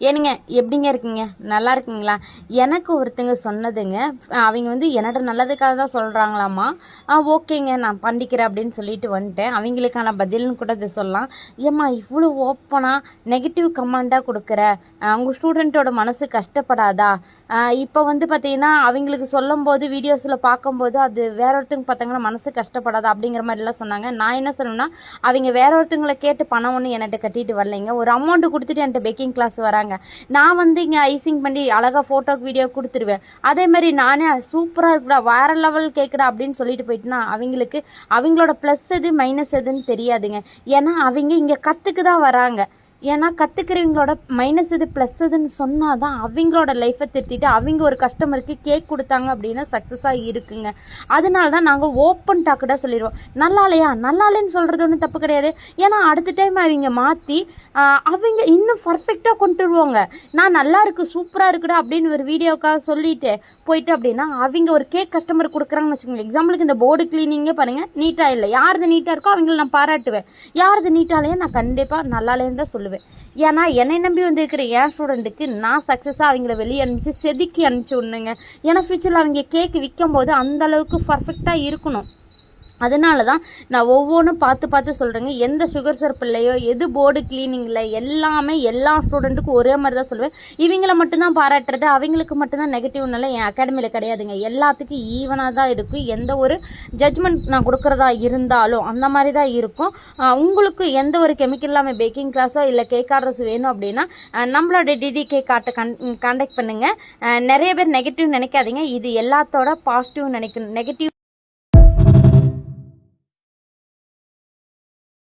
ஏனுங்க எப்படிங்க இருக்கீங்க? நல்லா இருக்கீங்களா? எனக்கு ஒருத்தங்க சொன்னதுங்க. அவங்க வந்து என்னோட நல்லதுக்காக தான் சொல்கிறாங்களாம்மா. ஓகேங்க நான் பண்ணிக்கிறேன் அப்படின்னு சொல்லிட்டு வந்துட்டேன். அவங்களுக்கான பதில்னு கூட இதை சொல்லலாம். ஏம்மா இவ்வளோ ஓப்பனாக நெகட்டிவ் கமெண்ட்டாக கொடுக்குற, உங்கள் ஸ்டூடெண்ட்டோட மனசு கஷ்டப்படாதா? இப்போ வந்து பார்த்தீங்கன்னா அவங்களுக்கு சொல்லும்போது வீடியோஸில் பார்க்கும்போது அது வேற ஒருத்தங்க பார்த்தாங்கன்னா மனசு கஷ்டப்படாதா அப்படிங்கிற மாதிரிலாம் சொன்னாங்க. நான் என்ன சொன்னேன்னா, அவங்க வேற ஒருத்தங்களை கேட்டு பணம் ஒன்று என்கிட்ட கட்டிட்டு வரலைங்க. ஒரு அமௌண்ட்டு கொடுத்துட்டு என்கிட்ட பேக்கிங் கிளாஸ் வராங்க. நான் வந்து இங்கே ஐசிங் பண்ணி அழகாக ஃபோட்டோக்கு வீடியோ கொடுத்துருவேன். அதே மாதிரி நானே சூப்பராக இருக்குடா வேற லெவல் கேட்குறா அப்படின்னு சொல்லிட்டு போயிட்டுனா அவங்களுக்கு அவங்களோட ப்ளஸ் எது மைனஸ் எதுன்னு தெரியாதுங்க. ஏன்னா அவங்க இங்கே கற்றுக்கு தான் வராங்க. ஏன்னா கற்றுக்கிறவங்களோட மைனஸ் இது ப்ளஸ் இதுன்னு சொன்னால் தான் அவங்களோட லைஃப்பை திருத்திட்டு அவங்க ஒரு கஸ்டமருக்கு கேக் கொடுத்தாங்க அப்படின்னா சக்ஸஸாக இருக்குங்க. அதனால தான் நாங்கள் ஓப்பன் டாக்கடாக சொல்லிடுவோம். நல்லா இல்லையா நல்லா இல்லைன்னு சொல்கிறது ஒன்றும் தப்பு கிடையாது. ஏன்னா அடுத்த டைம் அவங்க மாற்றி அவங்க இன்னும் பர்ஃபெக்டாக கொண்டு வருவாங்க. நான் நல்லா இருக்கு சூப்பராக இருக்குடா அப்படின்னு ஒரு வீடியோக்காக சொல்லிட்டு போயிட்டு அப்படின்னா அவங்க ஒரு கேக் கஸ்டமர் கொடுக்குறாங்கன்னு வச்சுக்கோங்க. எக்ஸாம்பிளுக்கு இந்த போர்டு கிளீனிங்கே பாருங்கள், நீட்டாக இல்லை. யாரது நீட்டாக இருக்கோ அவங்கள நான் பாராட்டுவேன். யாரது நீட்டாலேயே நான் கண்டிப்பாக நல்லாலேன்னு தான் சொல்லுவேன். ஏன்னா என்னை நம்பி வந்திருக்கிற என் ஸ்டூடெண்ட்டுக்கு நான் சக்ஸஸாக அவங்கள வெளியே அனுப்பிச்சு செதுக்கி அனுப்பிச்சி விடணுங்க. ஏன்னா ஃபியூச்சரில் அவங்க கேக்கு விற்கும் போது அந்த அளவுக்கு பர்ஃபெக்டாக இருக்கணும். அதனால தான் நான் ஒவ்வொன்றும் பார்த்து சொல்கிறேங்க. எந்த சுகர் சிரப் இல்லையோ எது போர்டு கிளீனிங்கில் எல்லாமே எல்லா ஸ்டூடெண்ட்டுக்கும் ஒரே மாதிரி தான் சொல்லுவேன். இவங்கள மட்டும்தான் பாராட்டுறது அவங்களுக்கு மட்டும்தான் நெகட்டிவ்னால என் அகாடமியில் கிடையாதுங்க. எல்லாத்துக்கும் ஈவனாக தான் இருக்கும். எந்த ஒரு ஜட்ஜ்மெண்ட் நான் கொடுக்குறதா இருந்தாலும் அந்த மாதிரி தான் இருக்கும். உங்களுக்கு எந்த ஒரு கெமிக்கல் இல்லாமல் பேக்கிங் கிளாஸோ இல்லை கேக் ஆர்டர்ஸ் வேணும் அப்படின்னா நம்மளோட டிடிகே கார்ட்டை கான்டாக்ட் பண்ணுங்கள். நிறைய பேர் நெகட்டிவ் நினைக்காதீங்க. இது எல்லாத்தோட பாசிட்டிவ் நினைக்கணும். நெகட்டிவ்